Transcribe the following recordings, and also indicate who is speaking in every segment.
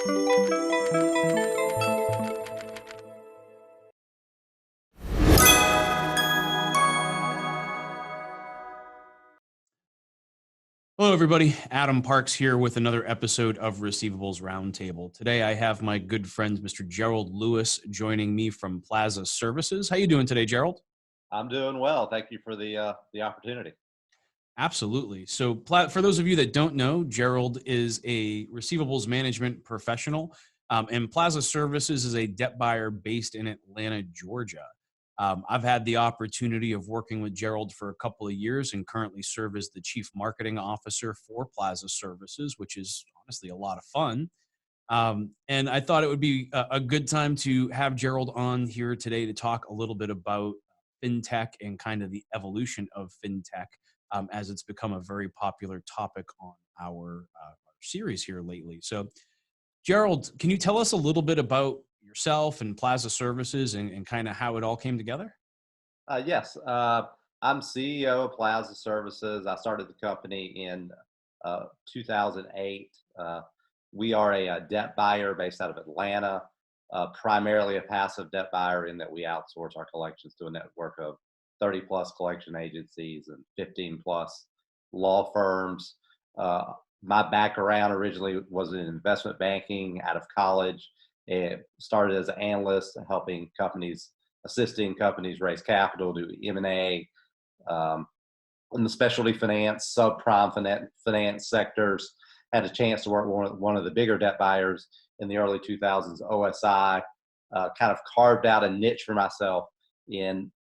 Speaker 1: Hello, everybody. Adam Parks here with another episode of Receivables Roundtable. Today, I have my good friend, Mr. Gerald Lewis, joining me from Plaza Services. How you doing today, Gerald?
Speaker 2: I'm doing well. Thank you for the opportunity.
Speaker 1: Absolutely. So, for those of you that don't know, Gerald is a receivables management professional, and Plaza Services is a debt buyer based in Atlanta, Georgia. I've had the opportunity of working with Gerald for a couple of years and currently serve as the Chief Marketing Officer for Plaza Services, which is honestly a lot of fun. And I thought it would be a good time to have Gerald on here today to talk a little bit about fintech and kind of the evolution of fintech, as it's become a very popular topic on our series here lately. So, Gerald, can you tell us a little bit about yourself and Plaza Services and kind of how it all came together?
Speaker 2: Yes, I'm CEO of Plaza Services. I started the company in 2008. We are a debt buyer based out of Atlanta, primarily a passive debt buyer in that we outsource our collections to a network of 30 plus collection agencies and 15 plus law firms. My background originally was in investment banking out of college. It started as an analyst, helping companies, assisting companies raise capital, do M&A, in the specialty finance, subprime finance sectors. Had a chance to work with one of the bigger debt buyers in the early 2000s, OSI. Kind of carved out a niche for myself in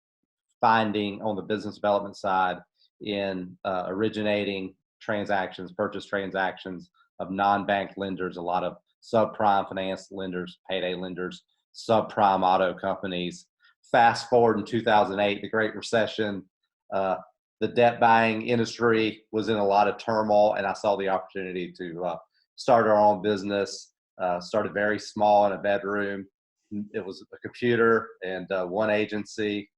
Speaker 2: finding on the business development side in originating transactions, purchase transactions of non-bank lenders, a lot of subprime finance lenders, payday lenders, subprime auto companies. Fast forward in 2008, the Great Recession, the debt buying industry was in a lot of turmoil, and I saw the opportunity to start our own business. Started very small in a bedroom. It was a computer and one agency,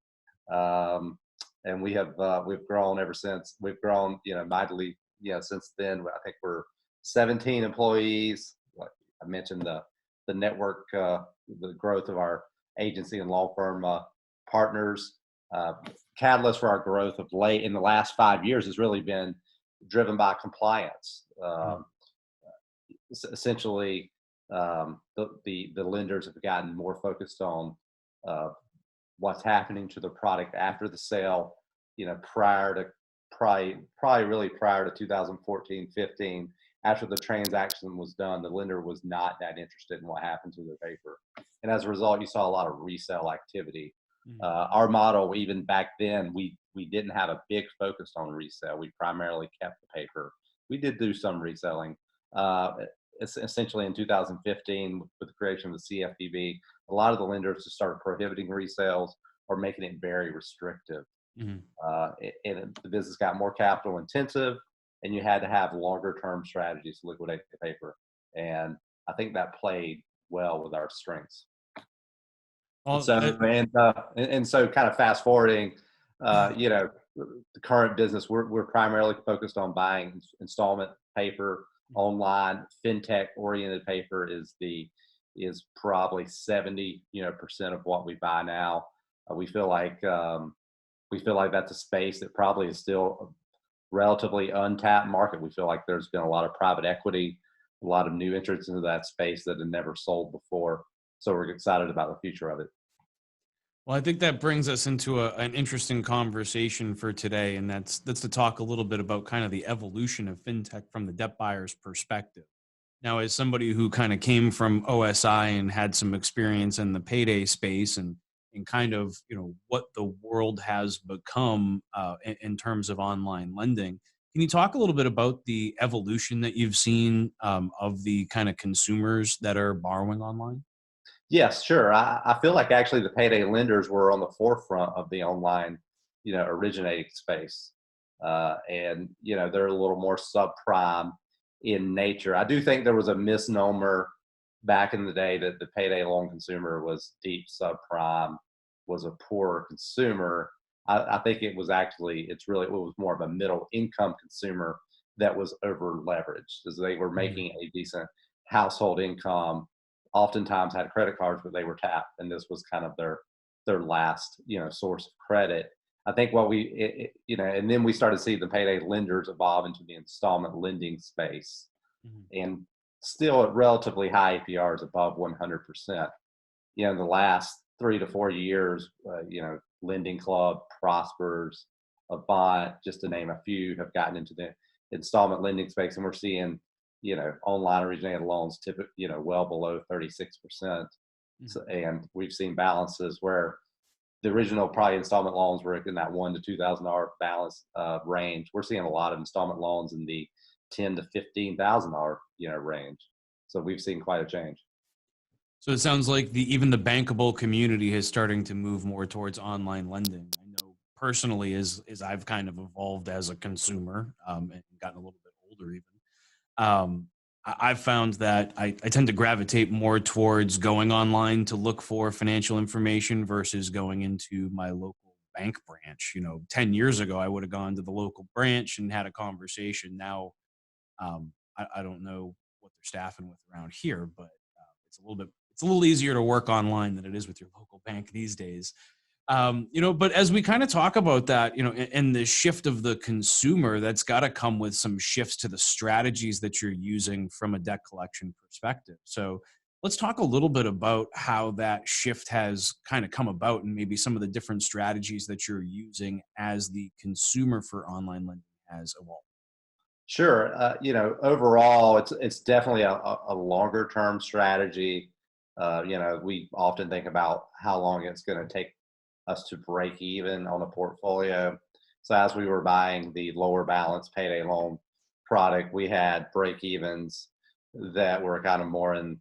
Speaker 2: and we've grown ever since. We've grown, mightily, since then. I think we're 17 employees. Like I mentioned, the network, the growth of our agency and law firm partners. Catalyst for our growth of late in the last 5 years has really been driven by compliance. Essentially, the lenders have gotten more focused on what's happening to the product after the sale. Prior to really prior to 2014, 15, after the transaction was done, the lender was not that interested in what happened to their paper, and as a result, you saw a lot of resale activity. Our model, even back then, we didn't have a big focus on resale. We primarily kept the paper. We did do some reselling. Essentially, in 2015, with the creation of the CFPB, a lot of the lenders just started prohibiting resales or making it very restrictive.
Speaker 1: Mm-hmm.
Speaker 2: And the business got more capital intensive, and you had to have longer term strategies to liquidate the paper. And I think that played well with our strengths.
Speaker 1: Well,
Speaker 2: So kind of fast forwarding, the current business, we're primarily focused on buying installment paper online. Fintech oriented paper is probably 70% of what we buy now. We feel like that's a space that probably is still a relatively untapped market. We feel like there's been a lot of private equity, a lot of new entrants into that space that had never sold before. So we're excited about the future of it.
Speaker 1: Well, I think that brings us into an interesting conversation for today, and that's to talk a little bit about kind of the evolution of fintech from the debt buyer's perspective. Now, as somebody who kind of came from OSI and had some experience in the payday space and kind of what the world has become in terms of online lending, can you talk a little bit about the evolution that you've seen of the kind of consumers that are borrowing online?
Speaker 2: Yes, sure. I feel like actually the payday lenders were on the forefront of the online, originating space. And they're a little more subprime in nature. I do think there was a misnomer back in the day that the payday loan consumer was deep subprime, was a poorer consumer. I think it was more of a middle income consumer that was over leveraged, as they were making a decent household income, oftentimes had credit cards, but they were tapped, and this was kind of their last, source of credit. I think what and then we started seeing the payday lenders evolve into the installment lending space,
Speaker 1: Mhm.
Speaker 2: and still at relatively high APRs above 100%. The last 3 to 4 years, Lending Club, Prospers, Avant, just to name a few, have gotten into the installment lending space, and we're seeing, online originated loans typically, well below 36%.
Speaker 1: Mhm.
Speaker 2: So, and we've seen balances where the original probably installment loans were in that $1,000 to $2,000 balance range. We're seeing a lot of installment loans in the $10,000 to $15,000 range. So we've seen quite a change.
Speaker 1: So it sounds like even the bankable community is starting to move more towards online lending. I know personally, as I've kind of evolved as a consumer, and gotten a little bit older, even I've found that I tend to gravitate more towards going online to look for financial information versus going into my local bank branch. 10 years ago, I would have gone to the local branch and had a conversation. Now, I don't know what they're staffing with around here, but it's a little easier to work online than it is with your local bank these days. But as we kind of talk about that, and the shift of the consumer, that's got to come with some shifts to the strategies that you're using from a debt collection perspective. So let's talk a little bit about how that shift has kind of come about and maybe some of the different strategies that you're using as the consumer for online lending has evolved.
Speaker 2: Sure. Overall, it's definitely a longer term strategy. We often think about how long it's going to take us to break even on a portfolio. So as we were buying the lower balance payday loan product, we had break evens that were kind of more in,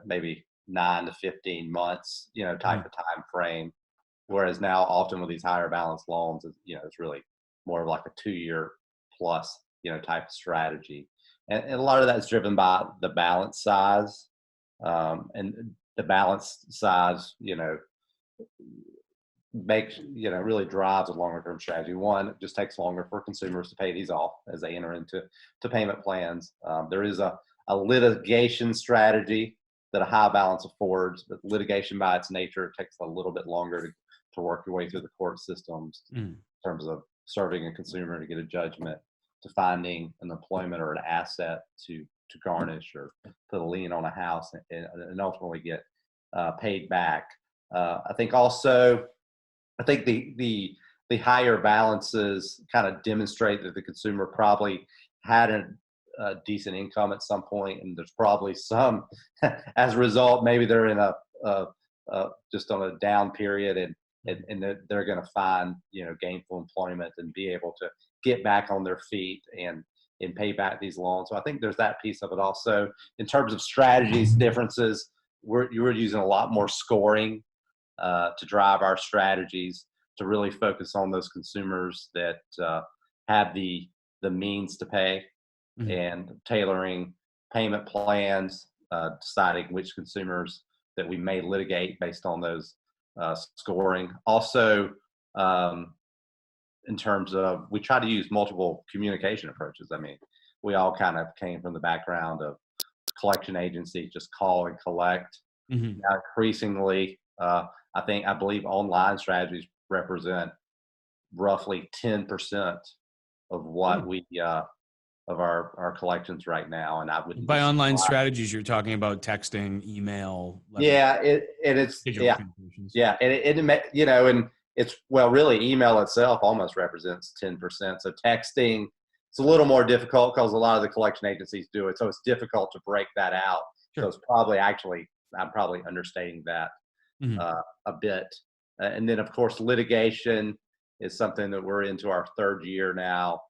Speaker 2: maybe 9 to 15 months, type
Speaker 1: Mhm.
Speaker 2: of time frame. Whereas now, often with these higher balance loans, it's really more of like a 2 year plus, type of strategy. And a lot of that's driven by the balance size. And the balance size, makes, really drives a longer term strategy. One, it just takes longer for consumers to pay these off as they enter into payment plans. There is a litigation strategy that a high balance affords, but litigation by its nature takes a little bit longer to work your way through the court systems
Speaker 1: Mm.
Speaker 2: in terms of serving a consumer to get a judgment, to finding an employment or an asset to garnish or put a lien on a house and ultimately get paid back. I think the higher balances kind of demonstrate that the consumer probably had a decent income at some point, and there's probably some, as a result, maybe they're in a, just on a down period, and they're going to find, gainful employment and be able to get back on their feet and pay back these loans. So I think there's that piece of it also. In terms of strategies differences, we're using a lot more scoring to drive our strategies, to really focus on those consumers that have the means to pay,
Speaker 1: Mhm.
Speaker 2: and tailoring payment plans, deciding which consumers that we may litigate based on those scoring. Also, um, in terms of, we try to use multiple communication approaches. I mean, we all kind of came from the background of collection agency, just call and collect.
Speaker 1: Mhm.
Speaker 2: Now, increasingly, I believe online strategies represent roughly 10% of what
Speaker 1: Mm.
Speaker 2: we of our collections right now, and I wouldn't be
Speaker 1: By online
Speaker 2: surprised.
Speaker 1: strategies, you're talking about texting, email, letter,
Speaker 2: Yeah, it's
Speaker 1: digital
Speaker 2: yeah,
Speaker 1: communications.
Speaker 2: yeah, and it's, well, really, email itself almost represents 10%. So texting, it's a little more difficult because a lot of the collection agencies do it, so it's difficult to break that out. So
Speaker 1: Sure.
Speaker 2: it's probably, actually, I'm probably understating that
Speaker 1: Mhm.
Speaker 2: a bit. And then, of course, litigation is something that we're into our third year now,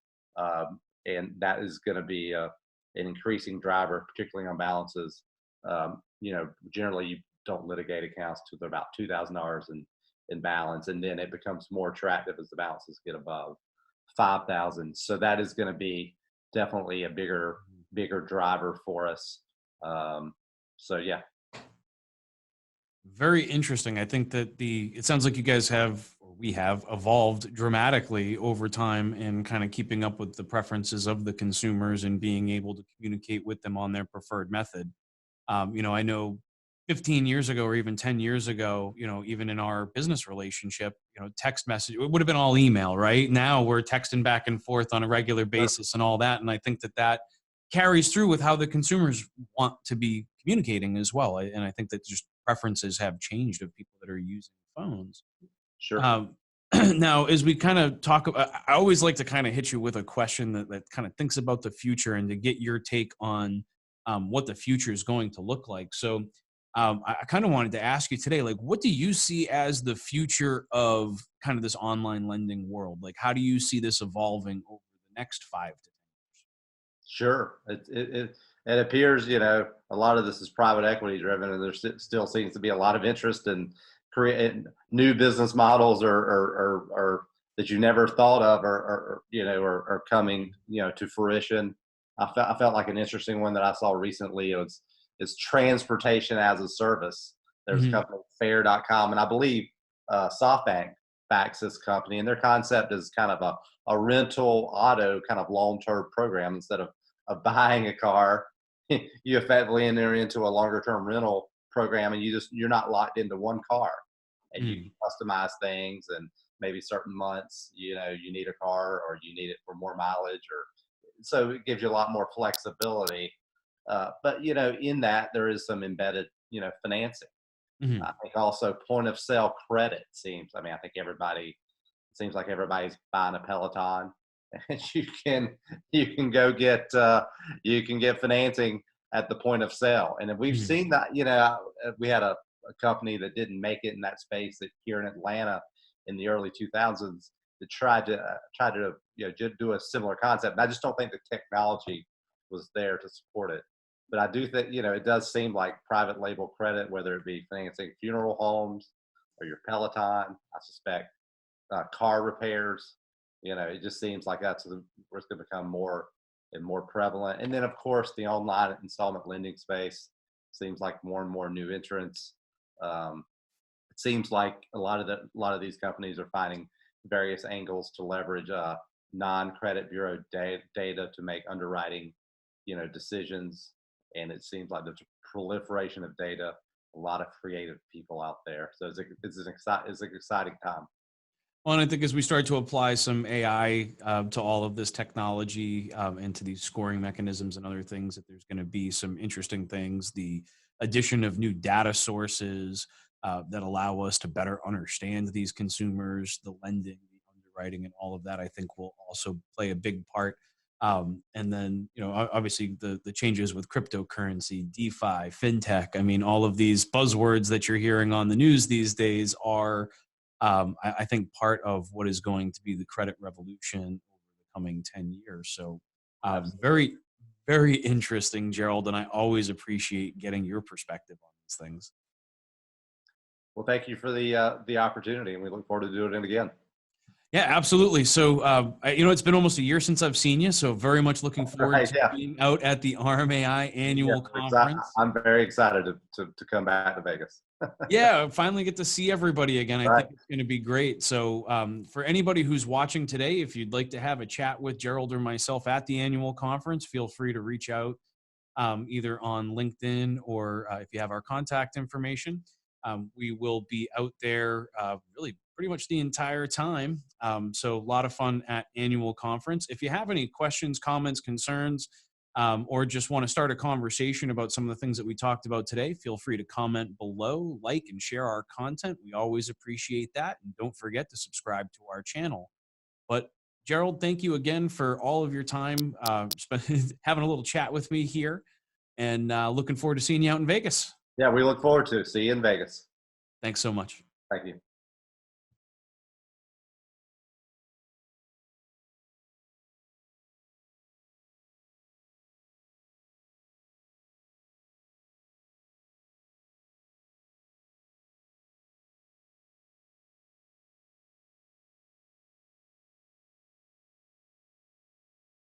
Speaker 2: and that is going to be an increasing driver, particularly on balances. Generally, you don't litigate accounts to they're about $2,000 in balance, and then it becomes more attractive as the balances get above 5,000. So that is going to be definitely a bigger driver for us. So yeah.
Speaker 1: Very interesting. I think that it sounds like you guys have, or we have evolved dramatically over time in kind of keeping up with the preferences of the consumers and being able to communicate with them on their preferred method. I know 15 years ago or even 10 years ago, even in our business relationship, text message, it would have been all email, right? Now we're texting back and forth on a regular
Speaker 2: Sure.
Speaker 1: basis and all that. And I think that carries through with how the consumers want to be communicating as well. And I think that just preferences have changed of people that are using phones.
Speaker 2: Sure.
Speaker 1: Um, now, as we kind of talk, I always like to kind of hit you with a question that kind of thinks about the future and to get your take on what the future is going to look like. So, I kind of wanted to ask you today, like, what do you see as the future of kind of this online lending world? Like, how do you see this evolving over the next 5 to 10 years?
Speaker 2: Sure. It appears, a lot of this is private equity driven, and there still seems to be a lot of interest in creating new business models or that you never thought of or coming, to fruition. I felt like an interesting one that I saw recently is transportation as a service. There's a
Speaker 1: Hmm.
Speaker 2: company, Fair.com, and I believe SoftBank backs this company, and their concept is kind of a rental auto kind of long-term program. Instead of buying a car, you effectively enter into a longer term rental program, and you're not locked into one car, and you can customize things. And maybe certain months, you need a car or you need it for more mileage, or so it gives you a lot more flexibility. But in that there is some embedded financing. I
Speaker 1: Hmm.
Speaker 2: think also point of sale credit seems. I mean, I think everybody seems like everybody's buying a Peloton, and you can go get financing at the point of sale. And if we've
Speaker 1: Hmm.
Speaker 2: seen that, we had a company that didn't make it in that space that here in Atlanta in the early 2000s that tried to do a similar concept. And I just don't think the technology was there to support it. But I do think it does seem like private label credit, whether it be financing funeral homes or your Peloton. I suspect car repairs. It just seems like that's where it's going to become more and more prevalent. And then, of course, the online installment lending space seems like more and more new entrants. Um, it seems like a lot of these companies are finding various angles to leverage non-credit bureau data to make underwriting, decisions. And it seems like there's a proliferation of data, a lot of creative people out there. So it's an exciting time.
Speaker 1: Well, and I think as we start to apply some AI to all of this technology and to these scoring mechanisms and other things, that there's going to be some interesting things. The addition of new data sources that allow us to better understand these consumers, the lending, the underwriting, and all of that, I think will also play a big part. And then, obviously the changes with cryptocurrency, DeFi, Fintech. I mean, all of these buzzwords that you're hearing on the news these days are I think part of what is going to be the credit revolution over the coming 10 years. So,
Speaker 2: Absolutely.
Speaker 1: very, very interesting, Gerald. And I always appreciate getting your perspective on these things.
Speaker 2: Well, thank you for the opportunity, and we look forward to doing it again.
Speaker 1: Yeah, absolutely. So, it's been almost a year since I've seen you. So, very much looking forward
Speaker 2: Right?
Speaker 1: to
Speaker 2: Yeah.
Speaker 1: being out at the RMAI
Speaker 2: Yes.
Speaker 1: annual conference.
Speaker 2: I'm very excited to come back to Vegas.
Speaker 1: Yeah, finally get to see everybody again. I
Speaker 2: Right.
Speaker 1: think it's going to be great. So, for anybody who's watching today, if you'd like to have a chat with Gerald or myself at the annual conference, feel free to reach out either on LinkedIn or if you have our contact information. We will be out there really pretty much the entire time. So, a lot of fun at annual conference. If you have any questions, comments, concerns, or just want to start a conversation about some of the things that we talked about today, feel free to comment below, like, and share our content. We always appreciate that. And don't forget to subscribe to our channel. But Gerald, thank you again for all of your time having a little chat with me here, and looking forward to seeing you out in Vegas.
Speaker 2: Yeah, we look forward to see you in Vegas.
Speaker 1: Thanks so much.
Speaker 2: Thank you.